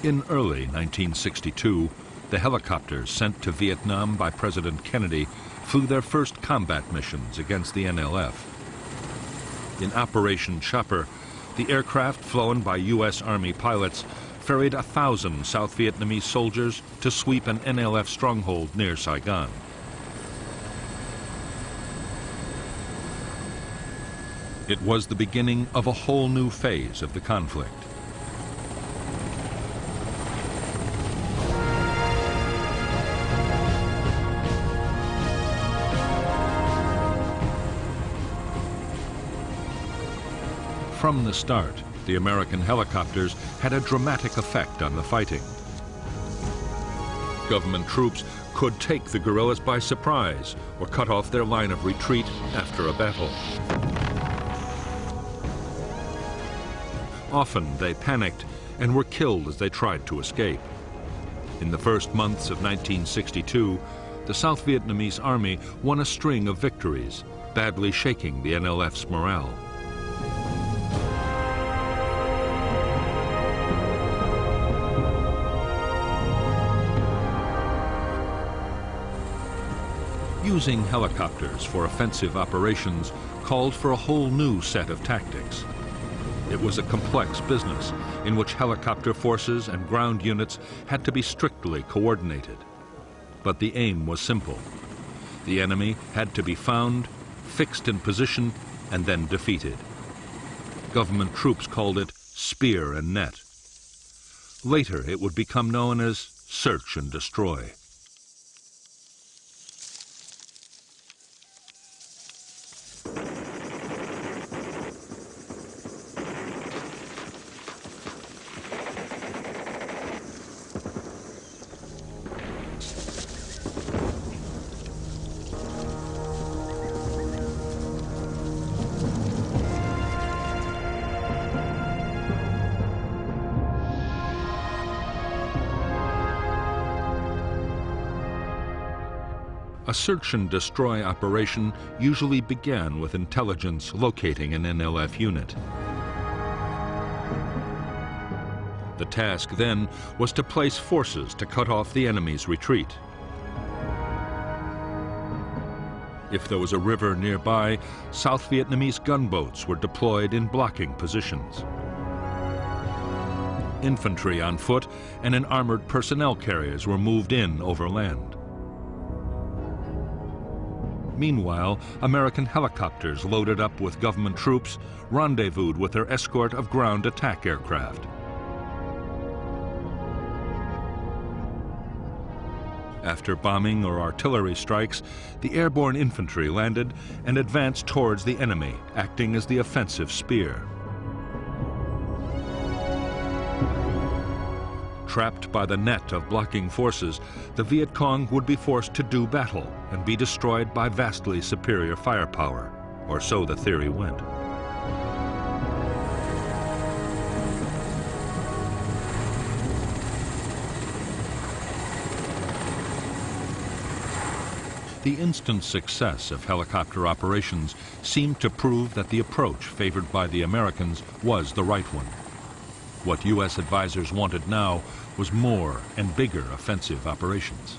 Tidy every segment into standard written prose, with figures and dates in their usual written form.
In early 1962, the helicopters sent to Vietnam by President Kennedy flew their first combat missions against the NLF. In Operation Chopper, the aircraft flown by U.S. Army pilots ferried 1,000 South Vietnamese soldiers to sweep an NLF stronghold near Saigon. It was the beginning of a whole new phase of the conflict. From the start, the American helicopters had a dramatic effect on the fighting. Government troops could take the guerrillas by surprise or cut off their line of retreat after a battle. Often they panicked and were killed as they tried to escape. In the first months of 1962, the South Vietnamese army won a string of victories, badly shaking the NLF's morale. Using helicopters for offensive operations called for a whole new set of tactics. It was a complex business in which helicopter forces and ground units had to be strictly coordinated. But the aim was simple. The enemy had to be found, fixed in position, and then defeated. Government troops called it spear and net. Later, it would become known as search and destroy. A search and destroy operation usually began with intelligence locating an NLF unit. The task then was to place forces to cut off the enemy's retreat. If there was a river nearby, South Vietnamese gunboats were deployed in blocking positions. Infantry on foot and in armored personnel carriers were moved in overland. Meanwhile, American helicopters loaded up with government troops rendezvoused with their escort of ground attack aircraft. After bombing or artillery strikes, the airborne infantry landed and advanced towards the enemy, acting as the offensive spear. Trapped by the net of blocking forces, the Viet Cong would be forced to do battle and be destroyed by vastly superior firepower, or so the theory went. The instant success of helicopter operations seemed to prove that the approach favored by the Americans was the right one. What U.S. advisors wanted now was more and bigger offensive operations.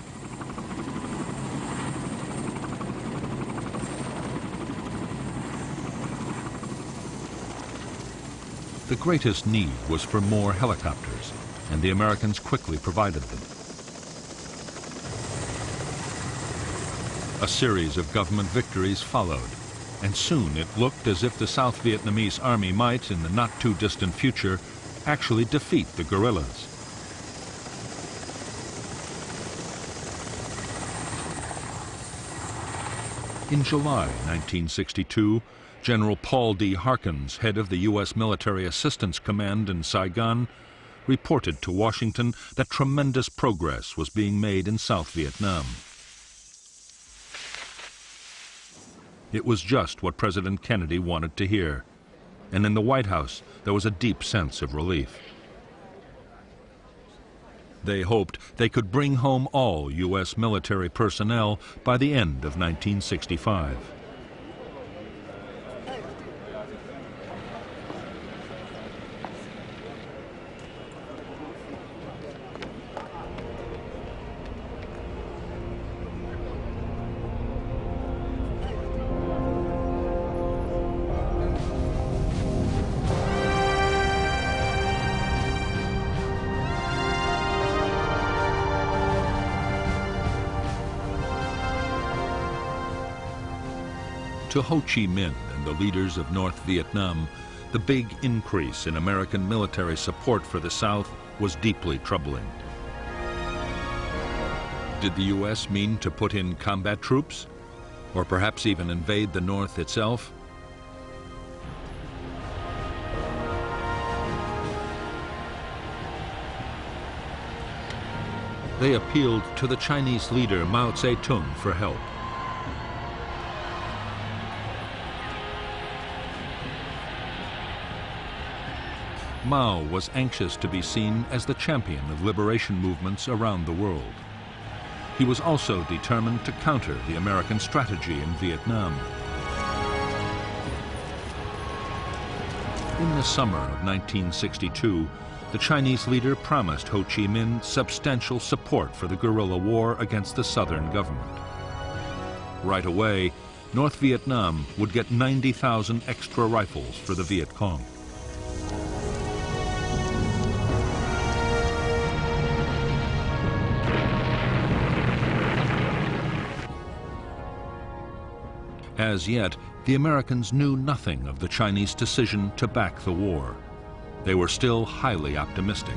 The greatest need was for more helicopters, and the Americans quickly provided them. A series of government victories followed, and soon it looked as if the South Vietnamese army might, in the not-too-distant future, actually defeat the guerrillas. In July 1962, General Paul D. Harkins, head of the U.S. Military Assistance Command in Saigon, reported to Washington that tremendous progress was being made in South Vietnam. It was just what President Kennedy wanted to hear, and in the White House there was a deep sense of relief. They hoped they could bring home all U.S. military personnel by the end of 1965. To Ho Chi Minh and the leaders of North Vietnam, the big increase in American military support for the South was deeply troubling. Did the U.S. mean to put in combat troops? Or perhaps even invade the North itself? They appealed to the Chinese leader Mao Zedong for help. Mao was anxious to be seen as the champion of liberation movements around the world. He was also determined to counter the American strategy in Vietnam. In the summer of 1962, the Chinese leader promised Ho Chi Minh substantial support for the guerrilla war against the Southern government. Right away, North Vietnam would get 90,000 extra rifles for the Viet Cong. As yet, the Americans knew nothing of the Chinese decision to back the war. They were still highly optimistic.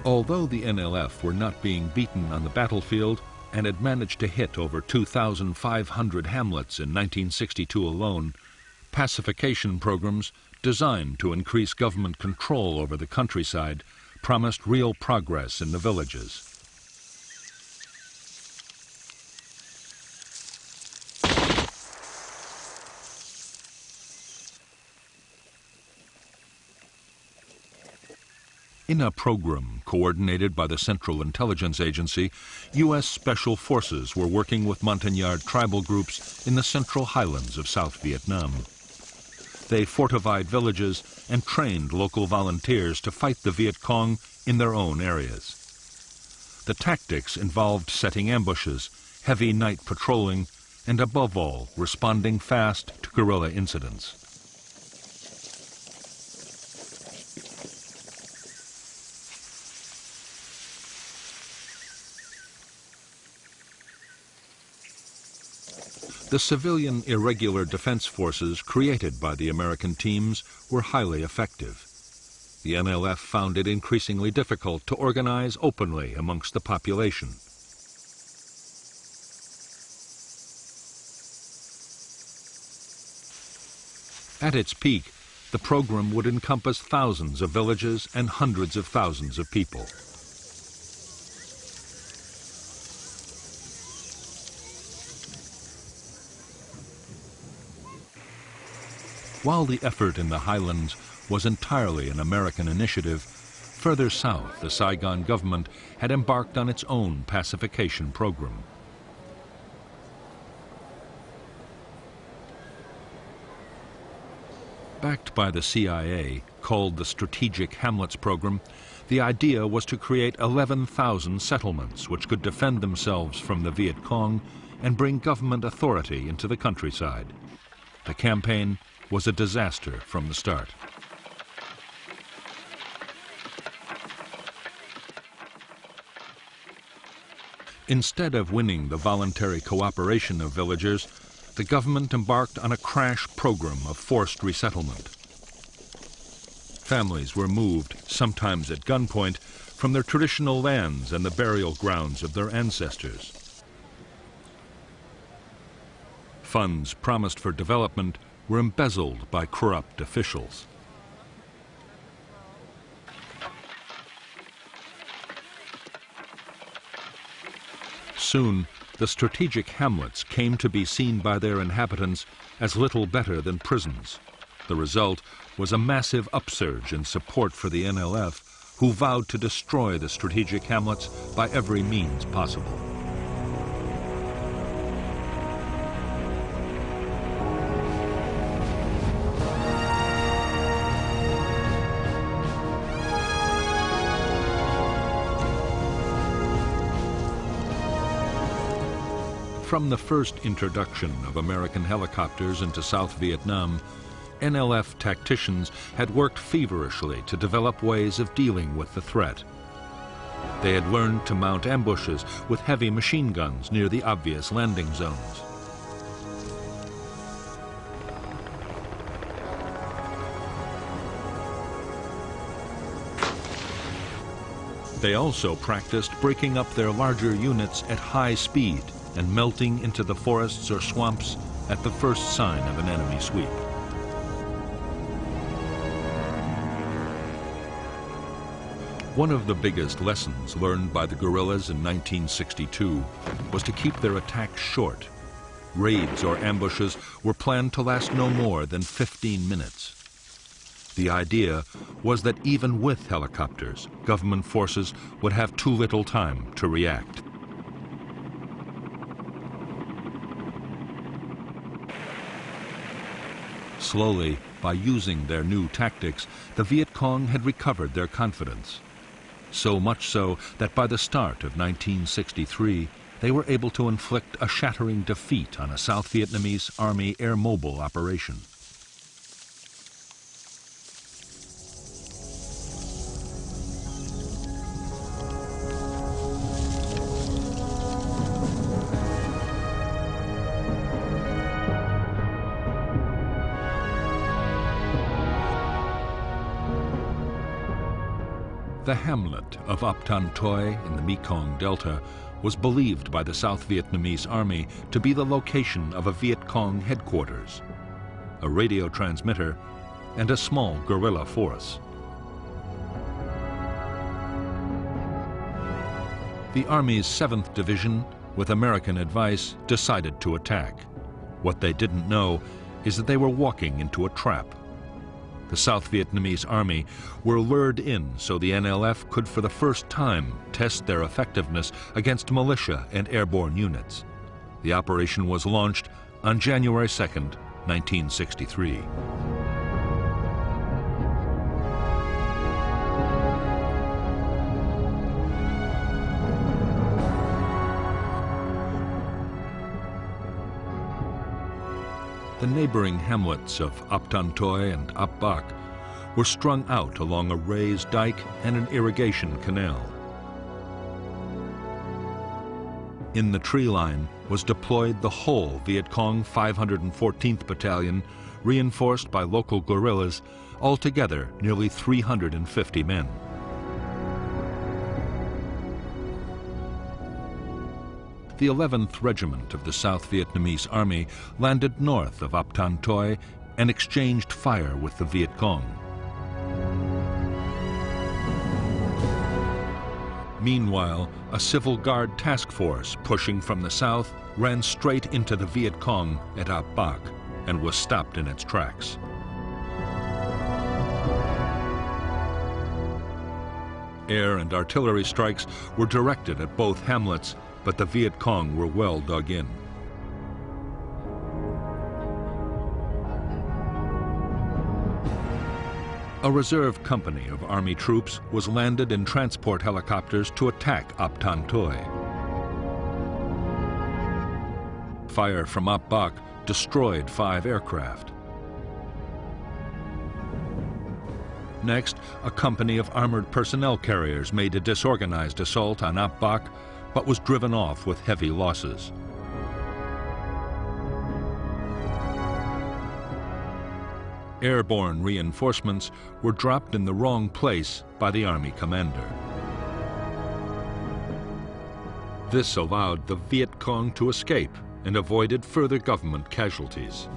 Although the NLF were not being beaten on the battlefield and had managed to hit over 2,500 hamlets in 1962 alone, pacification programs designed to increase government control over the countryside promised real progress in the villages. In a program coordinated by the Central Intelligence Agency, U.S. Special Forces were working with Montagnard tribal groups in the Central Highlands of South Vietnam. They fortified villages and trained local volunteers to fight the Viet Cong in their own areas. The tactics involved setting ambushes, heavy night patrolling, and above all, responding fast to guerrilla incidents. The civilian irregular defense forces created by the American teams were highly effective. The NLF found it increasingly difficult to organize openly amongst the population. At its peak, the program would encompass thousands of villages and hundreds of thousands of people. While the effort in the highlands was entirely an American initiative, further south the Saigon government had embarked on its own pacification program. Backed by the CIA, called the Strategic Hamlets Program, the idea was to create 11,000 settlements which could defend themselves from the Viet Cong and bring government authority into the countryside. The campaign was a disaster from the start. Instead of winning the voluntary cooperation of villagers, the government embarked on a crash program of forced resettlement. Families were moved, sometimes at gunpoint, from their traditional lands and the burial grounds of their ancestors. Funds promised for development were embezzled by corrupt officials. Soon, the strategic hamlets came to be seen by their inhabitants as little better than prisons. The result was a massive upsurge in support for the NLF, who vowed to destroy the strategic hamlets by every means possible. From the first introduction of American helicopters into South Vietnam, NLF tacticians had worked feverishly to develop ways of dealing with the threat. They had learned to mount ambushes with heavy machine guns near the obvious landing zones. They also practiced breaking up their larger units at high speed and melting into the forests or swamps at the first sign of an enemy sweep. One of the biggest lessons learned by the guerrillas in 1962 was to keep their attacks short. Raids or ambushes were planned to last no more than 15 minutes. The idea was that even with helicopters, government forces would have too little time to react. Slowly, by using their new tactics, the Viet Cong had recovered their confidence. So much so that by the start of 1963, they were able to inflict a shattering defeat on a South Vietnamese Army air mobile operation. The hamlet of Ap Tan Toi in the Mekong Delta was believed by the South Vietnamese Army to be the location of a Viet Cong headquarters, a radio transmitter, and a small guerrilla force. The Army's 7th Division, with American advice, decided to attack. What they didn't know is that they were walking into a trap. The South Vietnamese Army were lured in so the NLF could for the first time test their effectiveness against militia and airborne units. The operation was launched on January 2nd, 1963. The neighboring hamlets of Ap Tan Toi and Ap Bac were strung out along a raised dike and an irrigation canal. In the tree line was deployed the whole Viet Cong 514th Battalion, reinforced by local guerrillas, altogether nearly 350 men. The 11th Regiment of the South Vietnamese Army landed north of Ap Tan Toi and exchanged fire with the Viet Cong. Meanwhile, a civil guard task force pushing from the south ran straight into the Viet Cong at Ap Bac and was stopped in its tracks. Air and artillery strikes were directed at both hamlets, but the Viet Cong were well dug in. A reserve company of Army troops was landed in transport helicopters to attack Ap Tan Toi. Fire from Ap Bac destroyed 5 aircraft. Next, a company of armored personnel carriers made a disorganized assault on Ap Bac, but was driven off with heavy losses. Airborne reinforcements were dropped in the wrong place by the Army commander. This allowed the Viet Cong to escape and avoided further government casualties.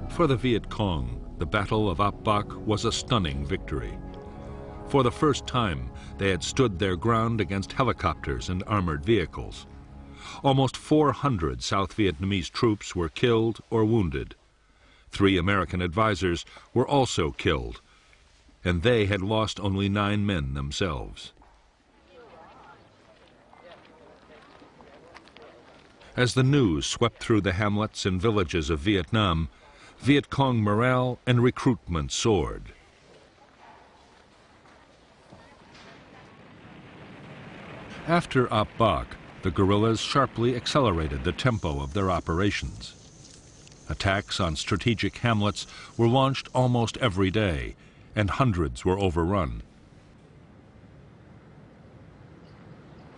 For the Viet Cong, the Battle of Ap Bac was a stunning victory. For the first time, they had stood their ground against helicopters and armored vehicles. Almost 400 South Vietnamese troops were killed or wounded. 3 American advisors were also killed, and they had lost only 9 men themselves. As the news swept through the hamlets and villages of Vietnam, Viet Cong morale and recruitment soared. After Ap Bac, the guerrillas sharply accelerated the tempo of their operations. Attacks on strategic hamlets were launched almost every day, and hundreds were overrun.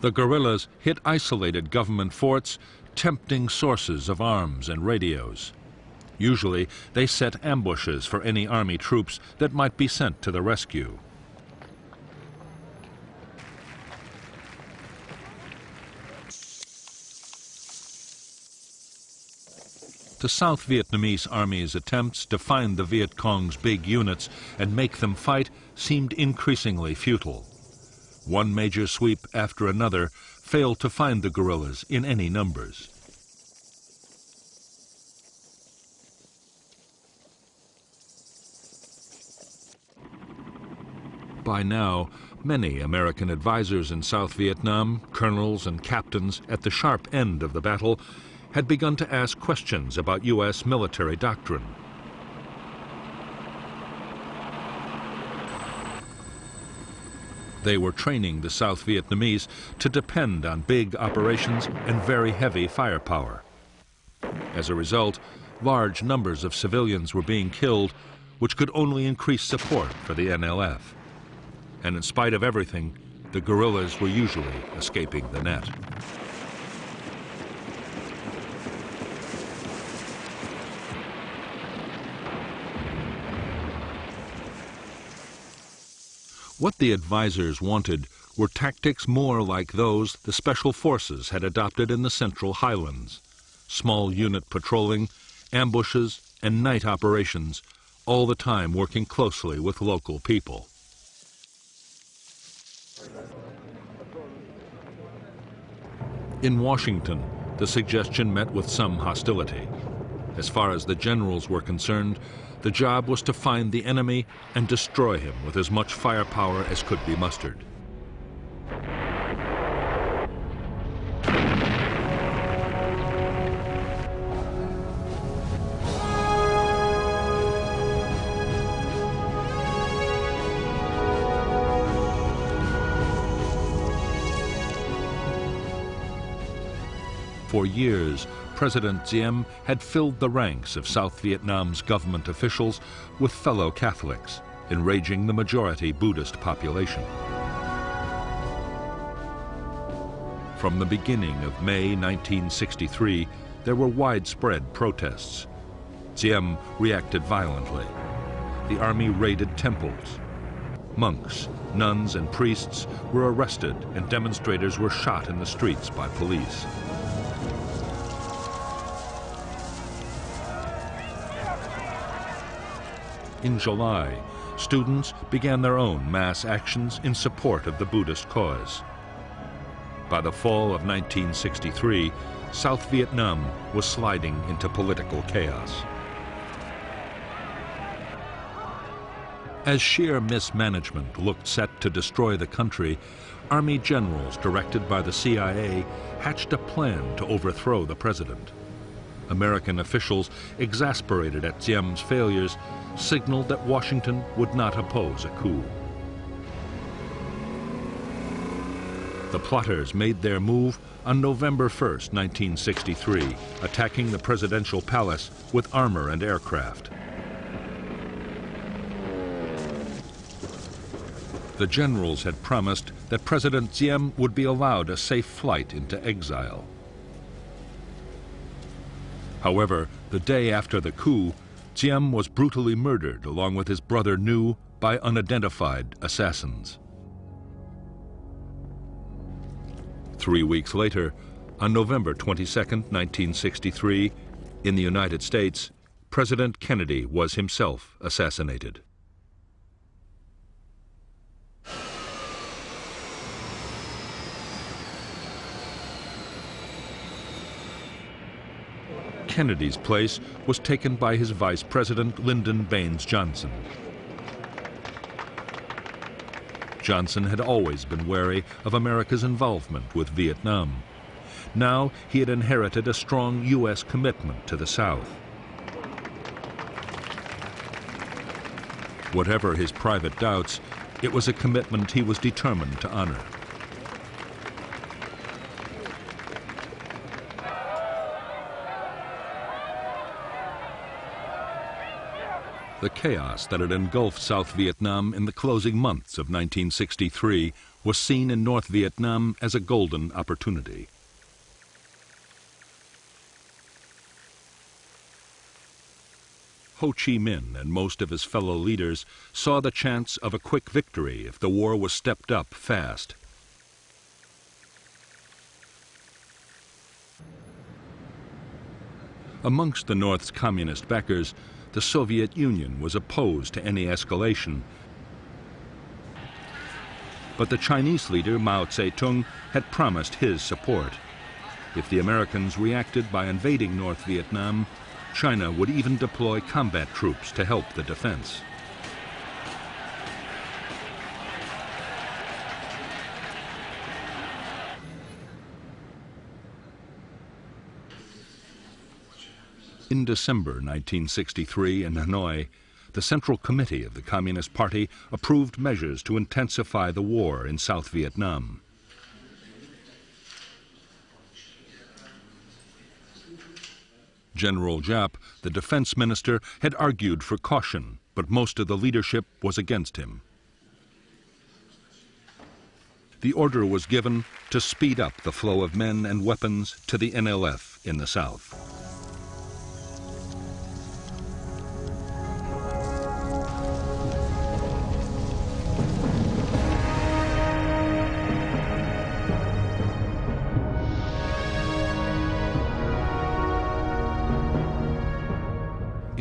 The guerrillas hit isolated government forts, tempting sources of arms and radios. Usually, they set ambushes for any army troops that might be sent to the rescue. The South Vietnamese Army's attempts to find the Viet Cong's big units and make them fight seemed increasingly futile. One major sweep after another failed to find the guerrillas in any numbers. By now, many American advisors in South Vietnam, colonels and captains at the sharp end of the battle, had begun to ask questions about U.S. military doctrine. They were training the South Vietnamese to depend on big operations and very heavy firepower. As a result, large numbers of civilians were being killed, which could only increase support for the NLF. And in spite of everything, the guerrillas were usually escaping the net. What the advisors wanted were tactics more like those the Special Forces had adopted in the Central Highlands. Small unit patrolling, ambushes, and night operations, all the time working closely with local people. In Washington, the suggestion met with some hostility. As far as the generals were concerned, the job was to find the enemy and destroy him with as much firepower as could be mustered. For years, President Diem had filled the ranks of South Vietnam's government officials with fellow Catholics, enraging the majority Buddhist population. From the beginning of May 1963, there were widespread protests. Diem reacted violently. The army raided temples. Monks, nuns, and priests were arrested, and demonstrators were shot in the streets by police. In July, students began their own mass actions in support of the Buddhist cause. By the fall of 1963, South Vietnam was sliding into political chaos. As sheer mismanagement looked set to destroy the country, Army generals directed by the CIA hatched a plan to overthrow the president. American officials, exasperated at Diem's failures, signaled that Washington would not oppose a coup. The plotters made their move on November 1st, 1963, attacking the presidential palace with armor and aircraft. The generals had promised that President Diem would be allowed a safe flight into exile. However, the day after the coup, Diem was brutally murdered along with his brother Nhu by unidentified assassins. 3 weeks later, on November 22, 1963, in the United States, President Kennedy was himself assassinated. Kennedy's place was taken by his vice president, Lyndon Baines Johnson. Johnson had always been wary of America's involvement with Vietnam. Now he had inherited a strong U.S. commitment to the South. Whatever his private doubts, it was a commitment he was determined to honor. The chaos that had engulfed South Vietnam in the closing months of 1963 was seen in North Vietnam as a golden opportunity. Ho Chi Minh and most of his fellow leaders saw the chance of a quick victory if the war was stepped up fast. Amongst the North's communist backers, the Soviet Union was opposed to any escalation. But the Chinese leader Mao Zedong had promised his support. If the Americans reacted by invading North Vietnam, China would even deploy combat troops to help the defense. In December 1963 in Hanoi, the Central Committee of the Communist Party approved measures to intensify the war in South Vietnam. General Giap, the defense minister, had argued for caution, but most of the leadership was against him. The order was given to speed up the flow of men and weapons to the NLF in the south.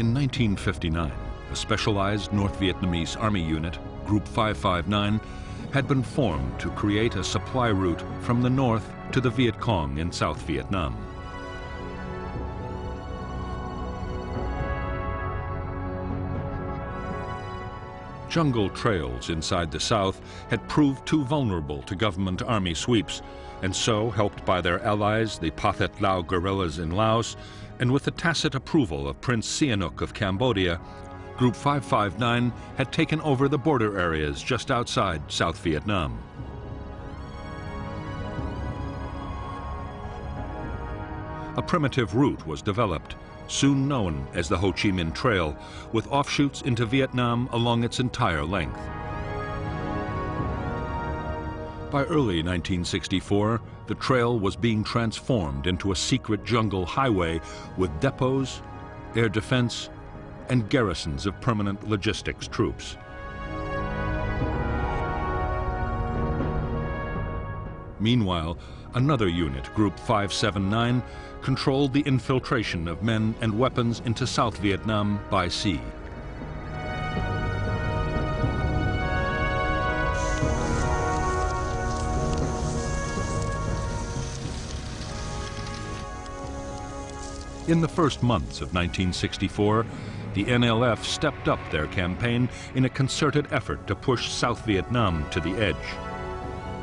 In 1959, a specialized North Vietnamese Army unit, Group 559, had been formed to create a supply route from the north to the Viet Cong in South Vietnam. Jungle trails inside the south had proved too vulnerable to government army sweeps, and so, helped by their allies, the Pathet Lao guerrillas in Laos, and with the tacit approval of Prince Sihanouk of Cambodia, Group 559 had taken over the border areas just outside South Vietnam. A primitive route was developed, soon known as the Ho Chi Minh Trail, with offshoots into Vietnam along its entire length. By early 1964, the trail was being transformed into a secret jungle highway with depots, air defense, and garrisons of permanent logistics troops. Meanwhile, another unit, Group 579, controlled the infiltration of men and weapons into South Vietnam by sea. In the first months of 1964, the NLF stepped up their campaign in a concerted effort to push South Vietnam to the edge.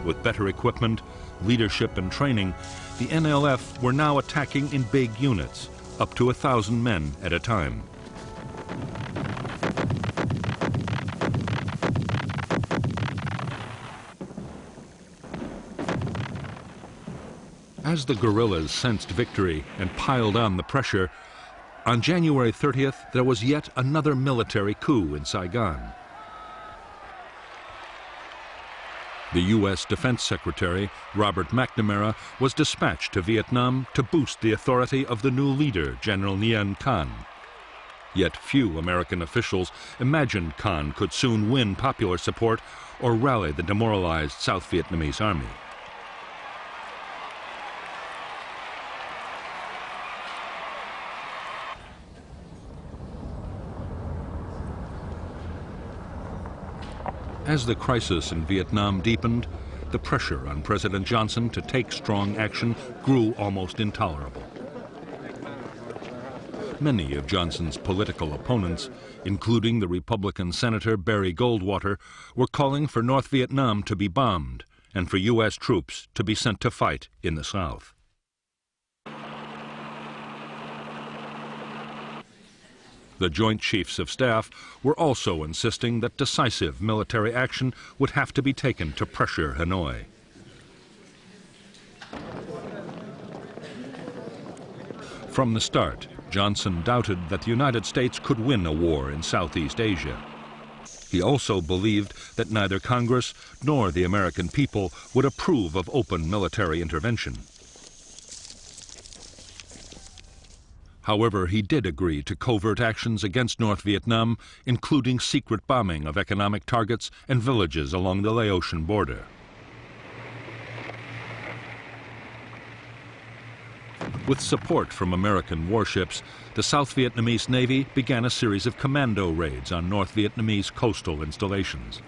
With better equipment, leadership, and training, the NLF were now attacking in big units, up to 1,000 men at a time. As the guerrillas sensed victory and piled on the pressure, on January 30th, there was yet another military coup in Saigon. The U.S. Defense Secretary, Robert McNamara, was dispatched to Vietnam to boost the authority of the new leader, General Nguyen Thanh. Yet few American officials imagined Thanh could soon win popular support or rally the demoralized South Vietnamese army. As the crisis in Vietnam deepened, the pressure on President Johnson to take strong action grew almost intolerable. Many of Johnson's political opponents, including the Republican Senator Barry Goldwater, were calling for North Vietnam to be bombed and for U.S. troops to be sent to fight in the South. The Joint Chiefs of Staff were also insisting that decisive military action would have to be taken to pressure Hanoi. From the start, Johnson doubted that the United States could win a war in Southeast Asia. He also believed that neither Congress nor the American people would approve of open military intervention. However, he did agree to covert actions against North Vietnam, including secret bombing of economic targets and villages along the Laotian border. With support from American warships, the South Vietnamese Navy began a series of commando raids on North Vietnamese coastal installations.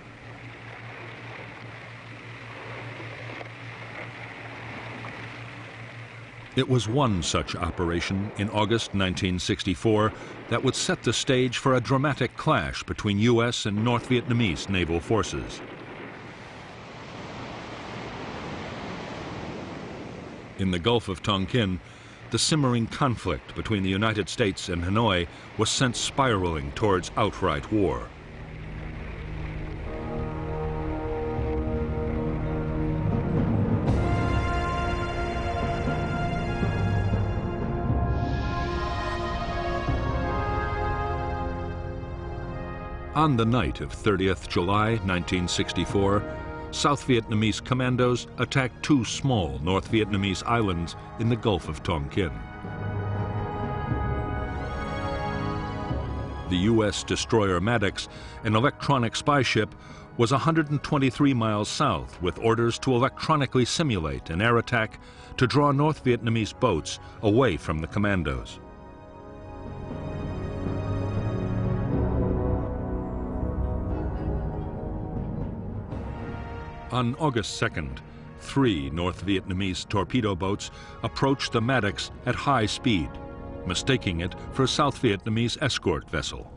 It was one such operation in August 1964 that would set the stage for a dramatic clash between U.S. and North Vietnamese naval forces. In the Gulf of Tonkin, the simmering conflict between the United States and Hanoi was sent spiraling towards outright war. On the night of 30th July 1964, South Vietnamese commandos attacked two small North Vietnamese islands in the Gulf of Tonkin. The U.S. destroyer Maddox, an electronic spy ship, was 123 miles south with orders to electronically simulate an air attack to draw North Vietnamese boats away from the commandos. On August 2nd, 3 North Vietnamese torpedo boats approached the Maddox at high speed, mistaking it for a South Vietnamese escort vessel.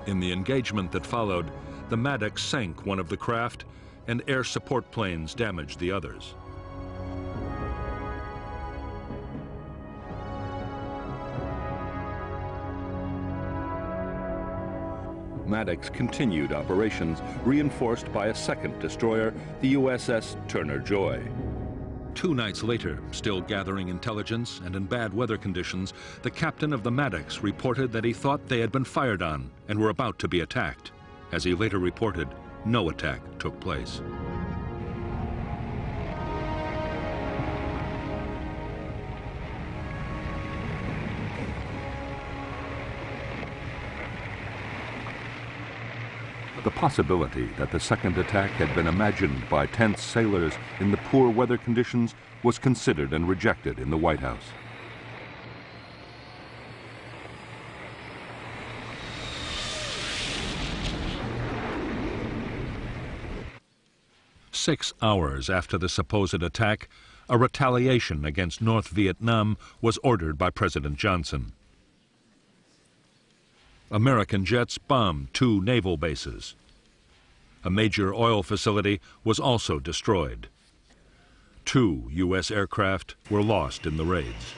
In the engagement that followed, the Maddox sank one of the craft and air support planes damaged the others. Maddox continued operations, reinforced by a second destroyer, the USS Turner Joy. 2 nights later, still gathering intelligence and in bad weather conditions, the captain of the Maddox reported that he thought they had been fired on and were about to be attacked. As he later reported, no attack took place. The possibility that the second attack had been imagined by tense sailors in the poor weather conditions was considered and rejected in the White House. Six hours after the supposed attack, a retaliation against North Vietnam was ordered by President Johnson. American jets bombed 2 naval bases. A major oil facility was also destroyed. 2 U.S. aircraft were lost in the raids.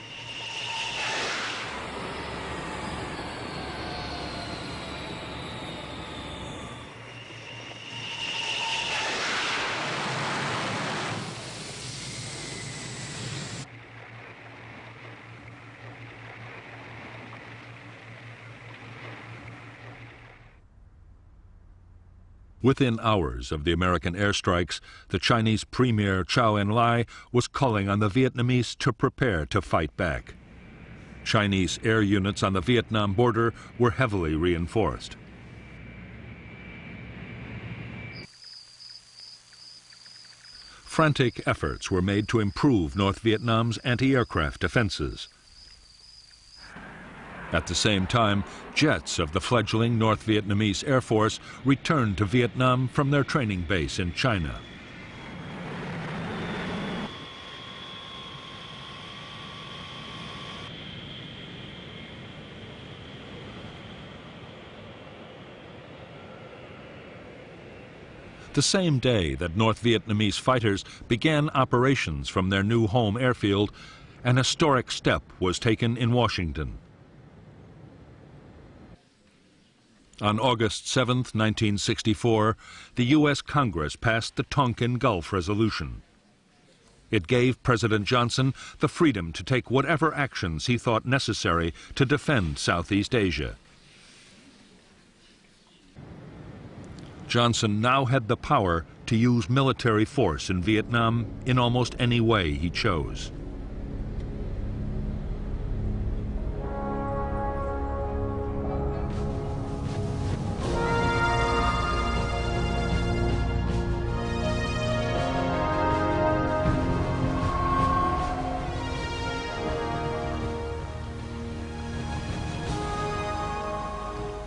Within hours of the American airstrikes, the Chinese Premier Chou En-lai was calling on the Vietnamese to prepare to fight back. Chinese air units on the Vietnam border were heavily reinforced. Frantic efforts were made to improve North Vietnam's anti-aircraft defenses. At the same time, jets of the fledgling North Vietnamese Air Force returned to Vietnam from their training base in China. The same day that North Vietnamese fighters began operations from their new home airfield, an historic step was taken in Washington. On August 7, 1964, the U.S. Congress passed the Tonkin Gulf Resolution. It gave President Johnson the freedom to take whatever actions he thought necessary to defend Southeast Asia. Johnson now had the power to use military force in Vietnam in almost any way he chose.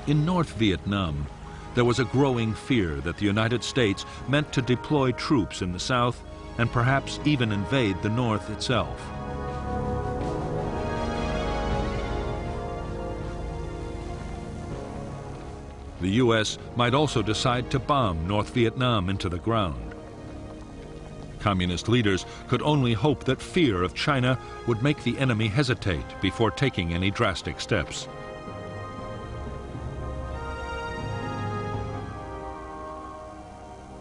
In North Vietnam, there was a growing fear that the United States meant to deploy troops in the south and perhaps even invade the north itself. The U.S. might also decide to bomb North Vietnam into the ground. Communist leaders could only hope that fear of China would make the enemy hesitate before taking any drastic steps.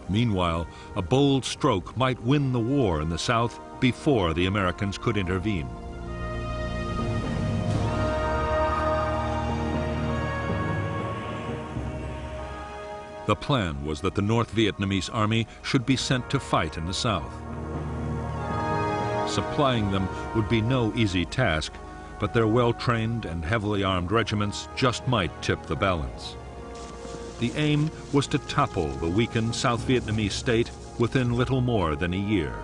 Meanwhile, a bold stroke might win the war in the South before the Americans could intervene. The plan was that the North Vietnamese army should be sent to fight in the South. Supplying them would be no easy task, but their well-trained and heavily armed regiments just might tip the balance. The aim was to topple the weakened South Vietnamese state within little more than a year.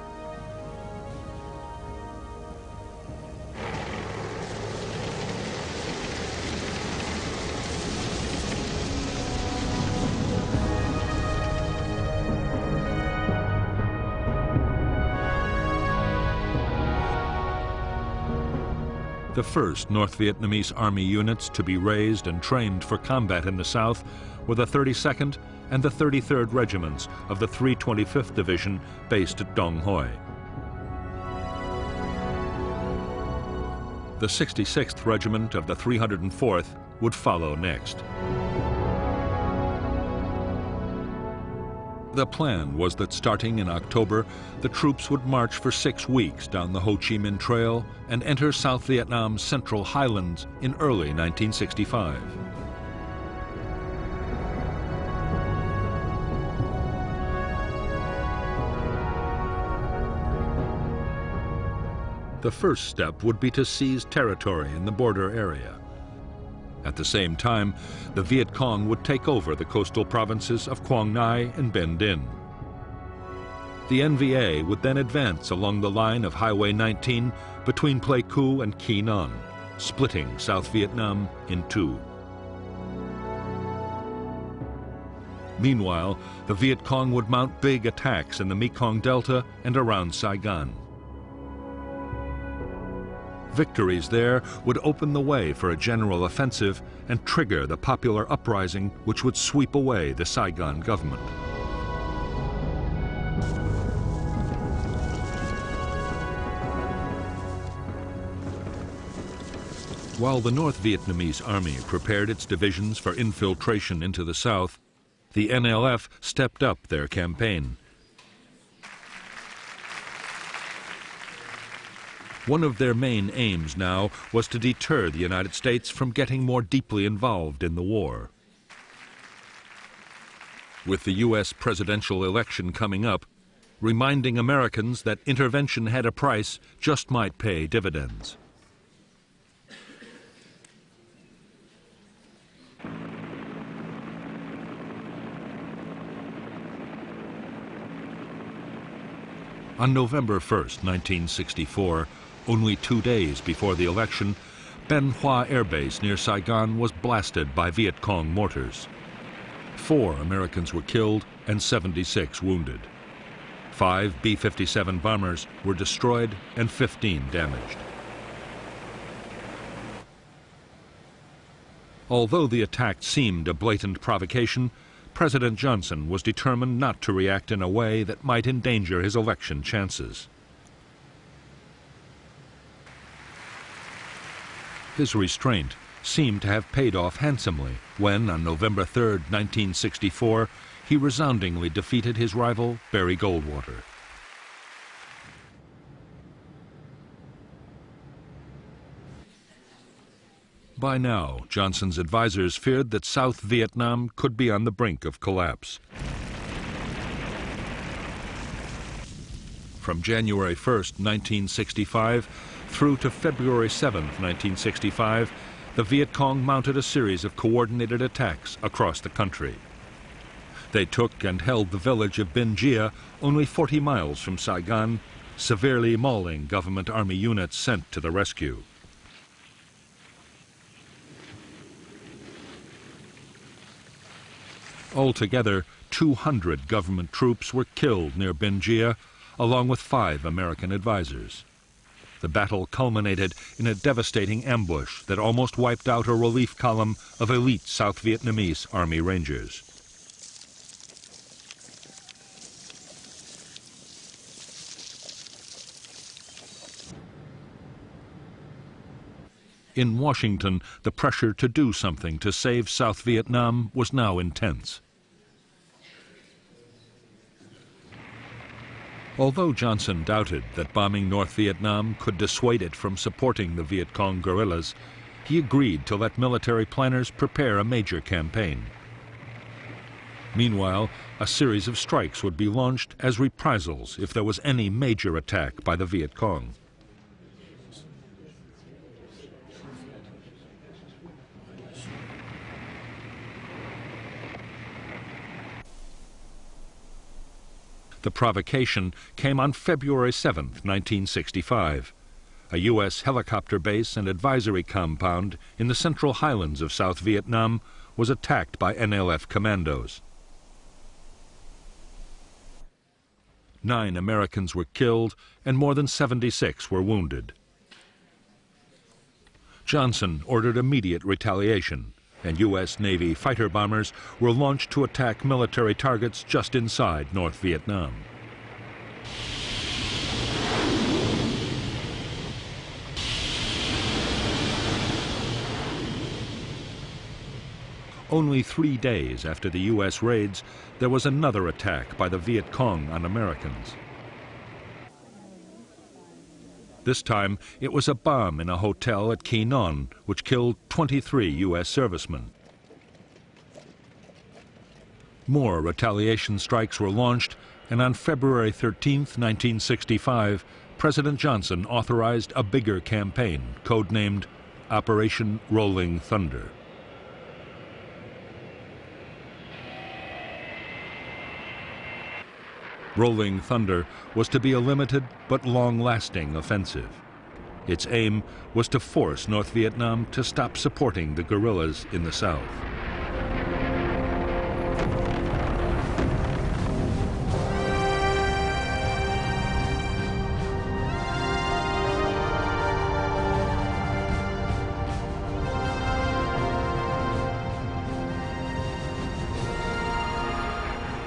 The first North Vietnamese army units to be raised and trained for combat in the South were the 32nd and the 33rd Regiments of the 325th Division based at Dong Hoi. The 66th Regiment of the 304th would follow next. The plan was that starting in October, the troops would march for 6 weeks down the Ho Chi Minh Trail and enter South Vietnam's central highlands in early 1965. The first step would be to seize territory in the border area. At the same time, the Viet Cong would take over the coastal provinces of Quang Ngai and Binh Dinh. The NVA would then advance along the line of Highway 19 between Pleiku and Quy Nhon, splitting South Vietnam in two. Meanwhile, the Viet Cong would mount big attacks in the Mekong Delta and around Saigon. Victories there would open the way for a general offensive and trigger the popular uprising which would sweep away the Saigon government. While the North Vietnamese army prepared its divisions for infiltration into the South, the NLF stepped up their campaign. One of their main aims now was to deter the United States from getting more deeply involved in the war. With the U.S. presidential election coming up, reminding Americans that intervention had a price just might pay dividends. On November 1st, 1964, only 2 days before the election, Ben Hoa Air Base near Saigon was blasted by Viet Cong mortars. 4 Americans were killed and 76 wounded. 5 B-57 bombers were destroyed and 15 damaged. Although the attack seemed a blatant provocation, President Johnson was determined not to react in a way that might endanger his election chances. His restraint seemed to have paid off handsomely when, on November 3, 1964, he resoundingly defeated his rival, Barry Goldwater. By now, Johnson's advisors feared that South Vietnam could be on the brink of collapse. From January 1st, 1965, through to February 7th, 1965, the Viet Cong mounted a series of coordinated attacks across the country. They took and held the village of Binh Gia, only 40 miles from Saigon, severely mauling government army units sent to the rescue. Altogether, 200 government troops were killed near Binh Gia, along with 5 American advisors. The battle culminated in a devastating ambush that almost wiped out a relief column of elite South Vietnamese Army Rangers. In Washington, the pressure to do something to save South Vietnam was now intense. Although Johnson doubted that bombing North Vietnam could dissuade it from supporting the Viet Cong guerrillas, he agreed to let military planners prepare a major campaign. Meanwhile, a series of strikes would be launched as reprisals if there was any major attack by the Viet Cong. The provocation came on February 7, 1965. A U.S. helicopter base and advisory compound in the central highlands of South Vietnam was attacked by NLF commandos. 9 Americans were killed and more than 76 were wounded. Johnson ordered immediate retaliation, and U.S. Navy fighter bombers were launched to attack military targets just inside North Vietnam. Only 3 days after the U.S. raids, there was another attack by the Viet Cong on Americans. This time, it was a bomb in a hotel at Quy Nhon, which killed 23 U.S. servicemen. More retaliation strikes were launched, and on February 13, 1965, President Johnson authorized a bigger campaign, codenamed Operation Rolling Thunder. Rolling Thunder was to be a limited but long-lasting offensive. Its aim was to force North Vietnam to stop supporting the guerrillas in the south.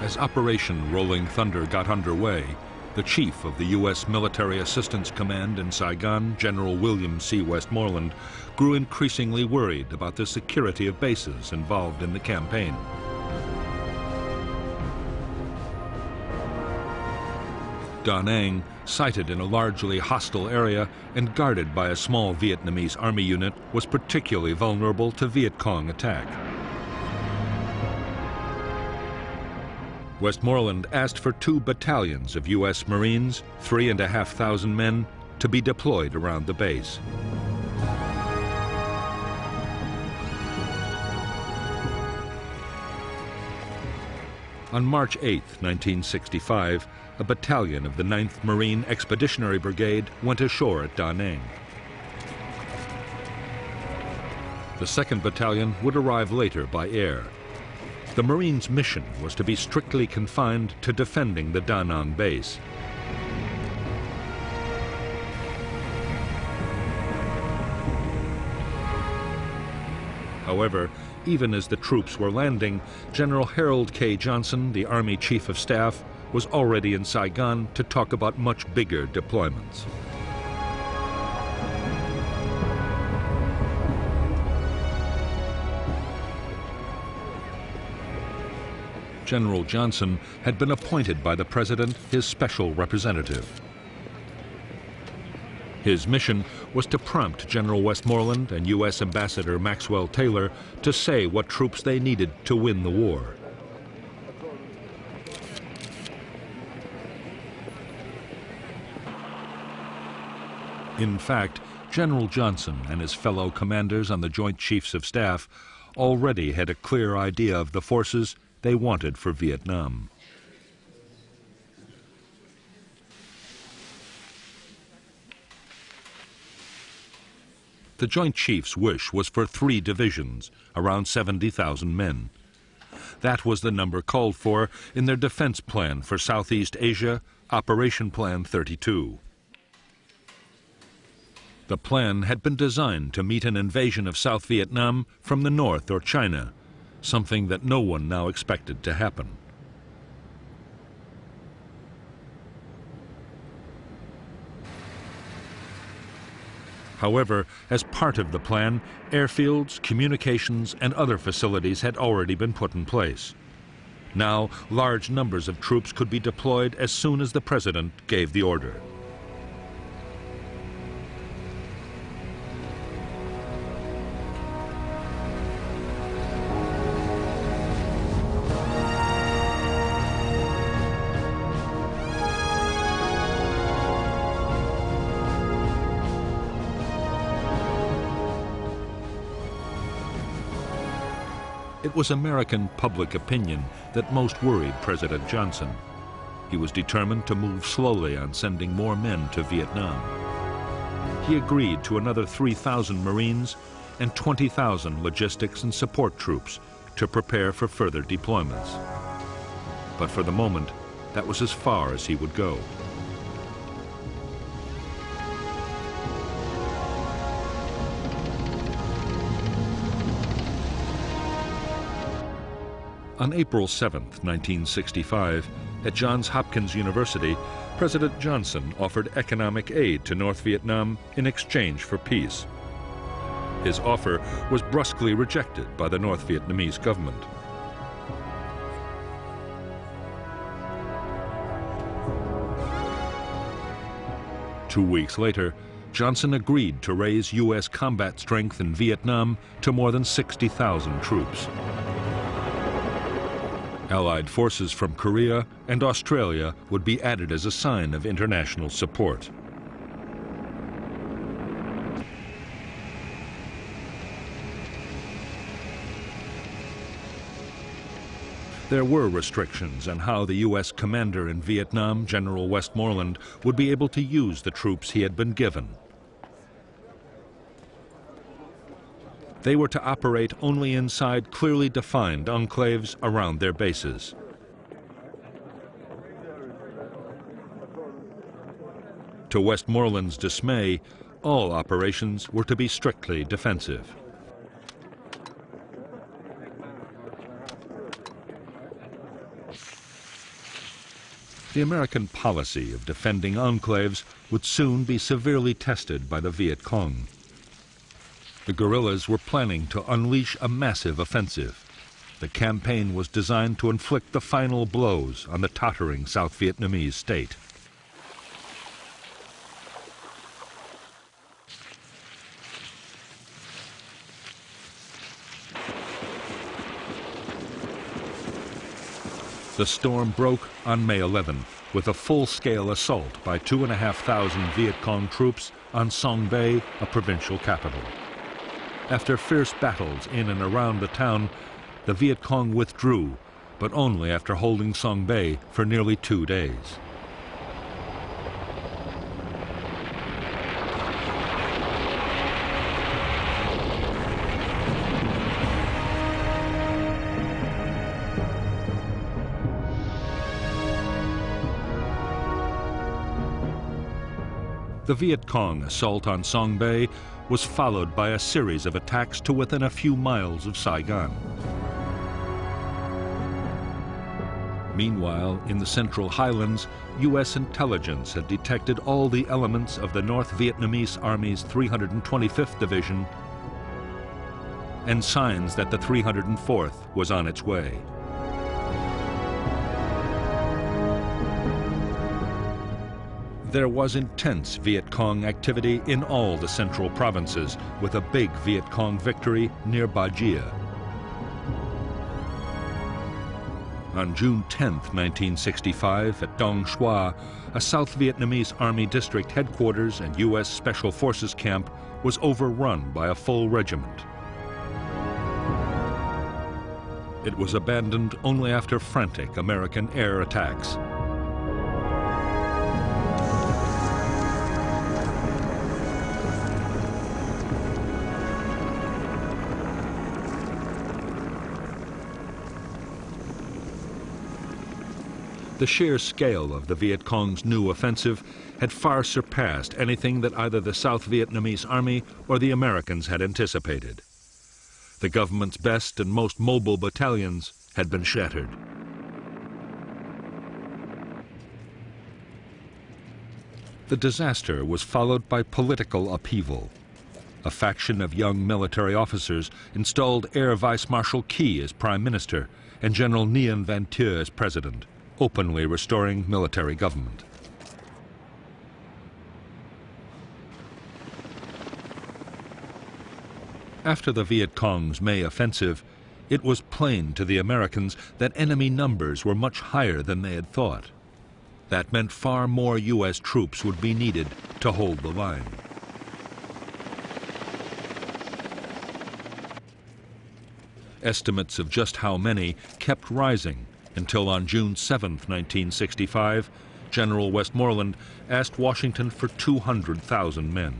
As Operation Rolling Thunder got underway, the chief of the U.S. Military Assistance Command in Saigon, General William C. Westmoreland, grew increasingly worried about the security of bases involved in the campaign. Da Nang, sited in a largely hostile area and guarded by a small Vietnamese army unit, was particularly vulnerable to Viet Cong attack. Westmoreland asked for 2 battalions of U.S. Marines, 3,500 men, to be deployed around the base. On March 8, 1965, a battalion of the 9th Marine Expeditionary Brigade went ashore at Da Nang. The 2nd Battalion would arrive later by air. The Marines' mission was to be strictly confined to defending the Da Nang base. However, even as the troops were landing, General Harold K. Johnson, the Army Chief of Staff, was already in Saigon to talk about much bigger deployments. General Johnson had been appointed by the President his special representative. His mission was to prompt General Westmoreland and U.S. Ambassador Maxwell Taylor to say what troops they needed to win the war. In fact, General Johnson and his fellow commanders on the Joint Chiefs of Staff already had a clear idea of the forces they wanted for Vietnam. The Joint Chiefs' wish was for 3 divisions, around 70,000 men. That was the number called for in their defense plan for Southeast Asia, Operation Plan 32. The plan had been designed to meet an invasion of South Vietnam from the north or China, something that no one now expected to happen. However, as part of the plan, airfields, communications, and other facilities had already been put in place. Now, large numbers of troops could be deployed as soon as the President gave the order. It was American public opinion that most worried President Johnson. He was determined to move slowly on sending more men to Vietnam. He agreed to another 3,000 Marines and 20,000 logistics and support troops to prepare for further deployments. But for the moment, that was as far as he would go. On April 7, 1965, at Johns Hopkins University, President Johnson offered economic aid to North Vietnam in exchange for peace. His offer was brusquely rejected by the North Vietnamese government. Two weeks later, Johnson agreed to raise U.S. combat strength in Vietnam to more than 60,000 troops. Allied forces from Korea and Australia would be added as a sign of international support. There were restrictions on how the U.S. commander in Vietnam, General Westmoreland, would be able to use the troops he had been given. They were to operate only inside clearly defined enclaves around their bases. To Westmoreland's dismay, all operations were to be strictly defensive. The American policy of defending enclaves would soon be severely tested by the Viet Cong. The guerrillas were planning to unleash a massive offensive. The campaign was designed to inflict the final blows on the tottering South Vietnamese state. The storm broke on May 11 with a full-scale assault by 2,500 Viet Cong troops on Song Bay, a provincial capital. After fierce battles in and around the town, the Viet Cong withdrew, but only after holding Song Bay for nearly 2 days. The Viet Cong assault on Song Bay was followed by a series of attacks to within a few miles of Saigon. Meanwhile, in the Central Highlands, U.S. intelligence had detected all the elements of the North Vietnamese Army's 325th Division and signs that the 304th was on its way. There was intense Viet Cong activity in all the central provinces, with a big Viet Cong victory near Ba Jia. On June 10, 1965, at Dong Xoa, a South Vietnamese Army district headquarters and U.S. Special Forces camp was overrun by a full regiment. It was abandoned only after frantic American air attacks. The sheer scale of the Viet Cong's new offensive had far surpassed anything that either the South Vietnamese Army or the Americans had anticipated. The government's best and most mobile battalions had been shattered. The disaster was followed by political upheaval. A faction of young military officers installed Air Vice Marshal Key as Prime Minister and General Nguyen Van Thieu as President, openly restoring military government. After the Viet Cong's May offensive, it was plain to the Americans that enemy numbers were much higher than they had thought. That meant far more U.S. troops would be needed to hold the line. Estimates of just how many kept rising until on June 7, 1965, General Westmoreland asked Washington for 200,000 men.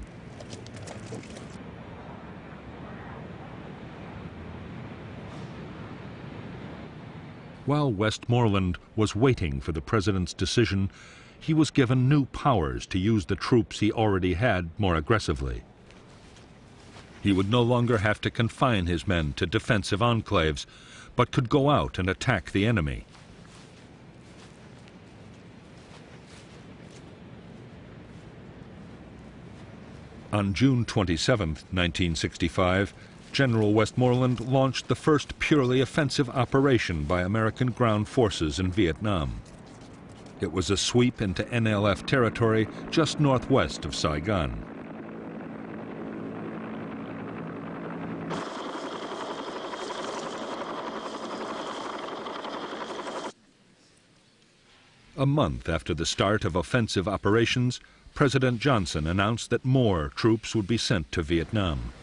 While Westmoreland was waiting for the president's decision, he was given new powers to use the troops he already had more aggressively. He would no longer have to confine his men to defensive enclaves, but could go out and attack the enemy. On June 27, 1965, General Westmoreland launched the first purely offensive operation by American ground forces in Vietnam. It was a sweep into NLF territory just northwest of Saigon. A month after the start of offensive operations, President Johnson announced that more troops would be sent to Vietnam.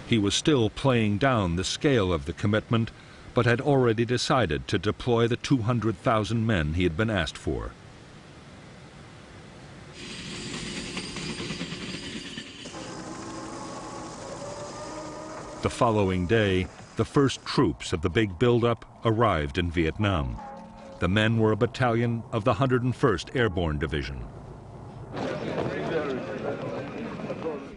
He was still playing down the scale of the commitment, but had already decided to deploy the 200,000 men he had been asked for. The following day, the first troops of the big buildup arrived in Vietnam. The men were a battalion of the 101st Airborne Division.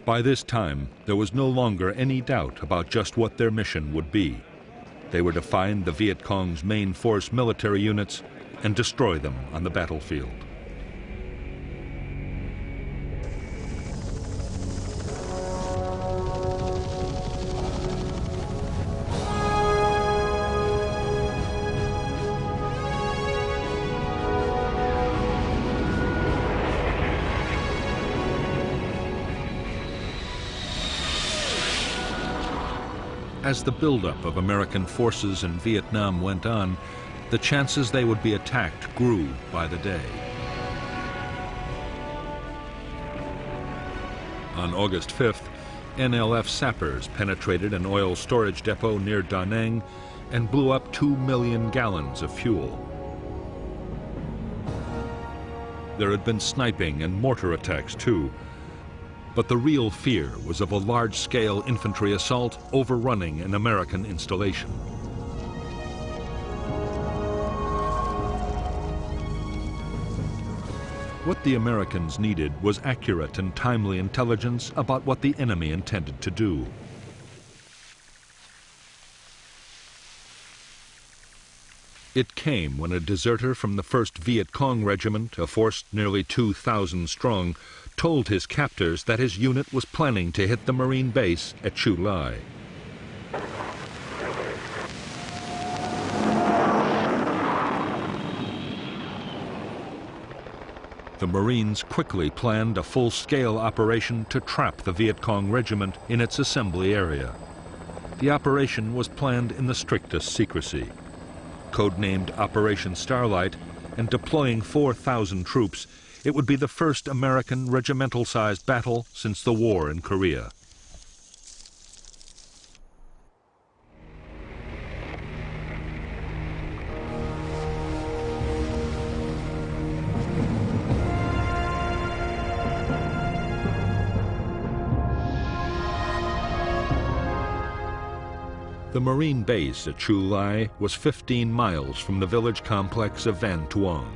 By this time, there was no longer any doubt about just what their mission would be. They were to find the Viet Cong's main force military units and destroy them on the battlefield. As the buildup of American forces in Vietnam went on, the chances they would be attacked grew by the day. On August 5th, NLF sappers penetrated an oil storage depot near Da Nang and blew up 2 million gallons of fuel. There had been sniping and mortar attacks too, but the real fear was of a large-scale infantry assault overrunning an American installation. What the Americans needed was accurate and timely intelligence about what the enemy intended to do. It came when a deserter from the 1st Viet Cong Regiment, a force nearly 2,000 strong, told his captors that his unit was planning to hit the Marine base at Chu Lai. The Marines quickly planned a full-scale operation to trap the Viet Cong regiment in its assembly area. The operation was planned in the strictest secrecy. Codenamed Operation Starlight, and deploying 4,000 troops, it would be the first American regimental-sized battle since the war in Korea. The Marine base at Chu Lai was 15 miles from the village complex of Van Tuong.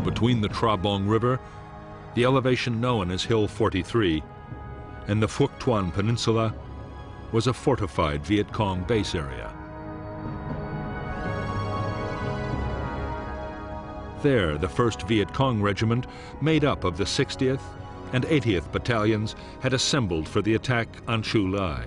Between the Tra Bong River, the elevation known as Hill 43, and the Phuoc Tuan Peninsula was a fortified Viet Cong base area. There, the 1st Viet Cong Regiment, made up of the 60th and 80th Battalions, had assembled for the attack on Chu Lai.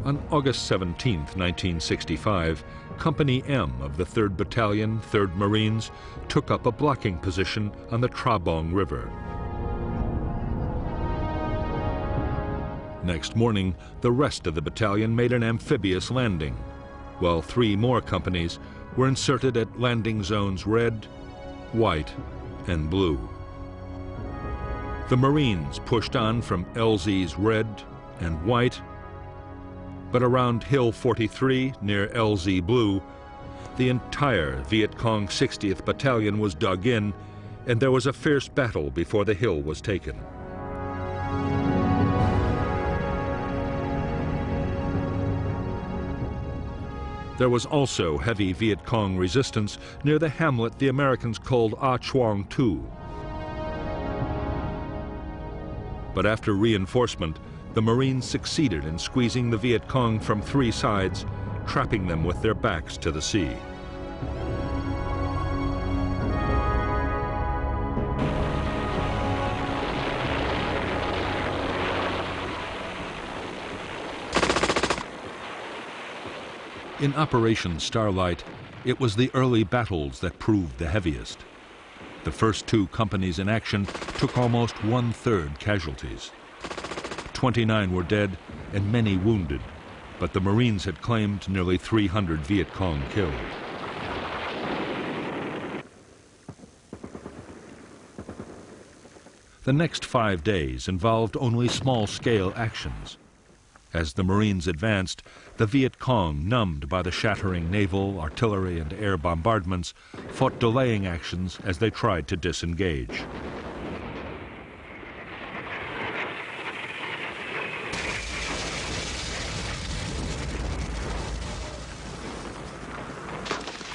On August 17, 1965, Company M of the 3rd Battalion, 3rd Marines, took up a blocking position on the Tra Bong River. Next morning, the rest of the battalion made an amphibious landing, while 3 more companies were inserted at landing zones Red, White, and Blue. The Marines pushed on from LZ's Red and White, but around Hill 43, near LZ Blue, the entire Viet Cong 60th Battalion was dug in, and there was a fierce battle before the hill was taken. There was also heavy Viet Cong resistance near the hamlet the Americans called A Chuang Tu. But after reinforcement, the Marines succeeded in squeezing the Viet Cong from 3 sides, trapping them with their backs to the sea. In Operation Starlight, it was the early battles that proved the heaviest. The first 2 companies in action took almost 1/3 casualties. 29 were dead and many wounded, but the Marines had claimed nearly 300 Viet Cong killed. The next 5 days involved only small-scale actions. As the Marines advanced, the Viet Cong, numbed by the shattering naval, artillery, and air bombardments, fought delaying actions as they tried to disengage.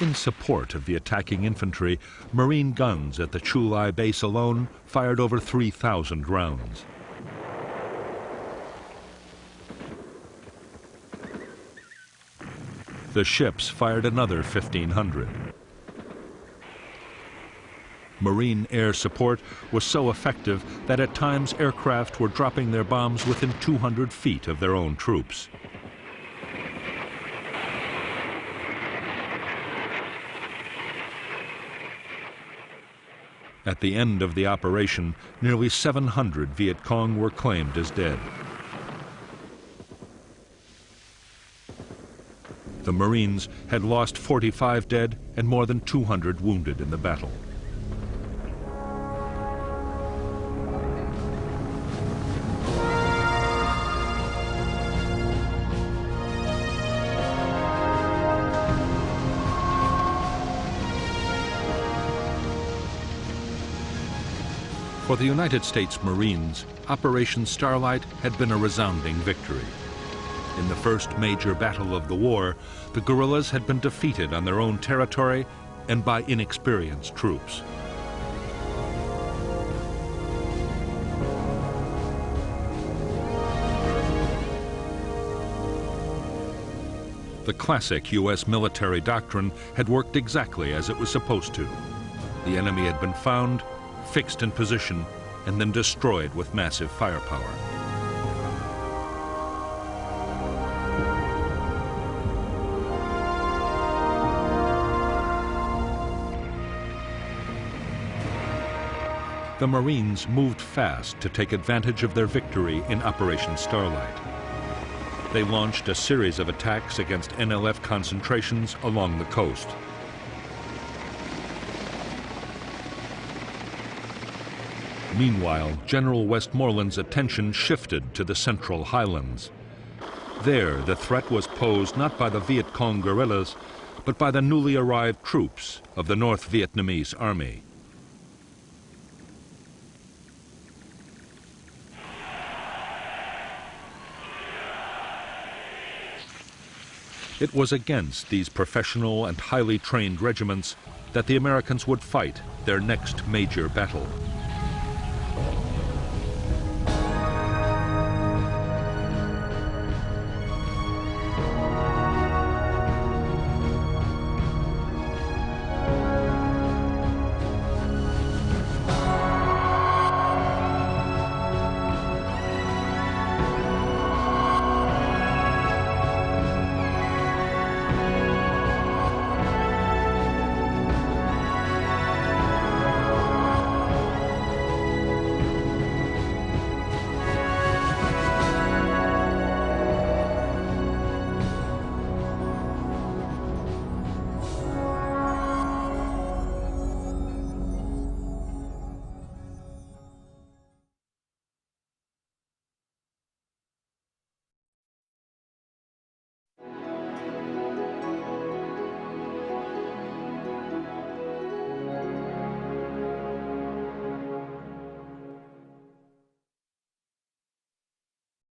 In support of the attacking infantry, Marine guns at the Chu Lai base alone fired over 3,000 rounds. The ships fired another 1,500. Marine air support was so effective that at times aircraft were dropping their bombs within 200 feet of their own troops. At the end of the operation, nearly 700 Viet Cong were claimed as dead. The Marines had lost 45 dead and more than 200 wounded in the battle. For the United States Marines, Operation Starlight had been a resounding victory. In the first major battle of the war, the guerrillas had been defeated on their own territory and by inexperienced troops. The classic U.S. military doctrine had worked exactly as it was supposed to. The enemy had been found, fixed in position, and then destroyed with massive firepower. the Marines moved fast to take advantage of their victory in Operation Starlight. They launched a series of attacks against NLF concentrations along the coast. Meanwhile, General Westmoreland's attention shifted to the Central Highlands. There, the threat was posed not by the Viet Cong guerrillas, but by the newly arrived troops of the North Vietnamese Army. It was against these professional and highly trained regiments that the Americans would fight their next major battle.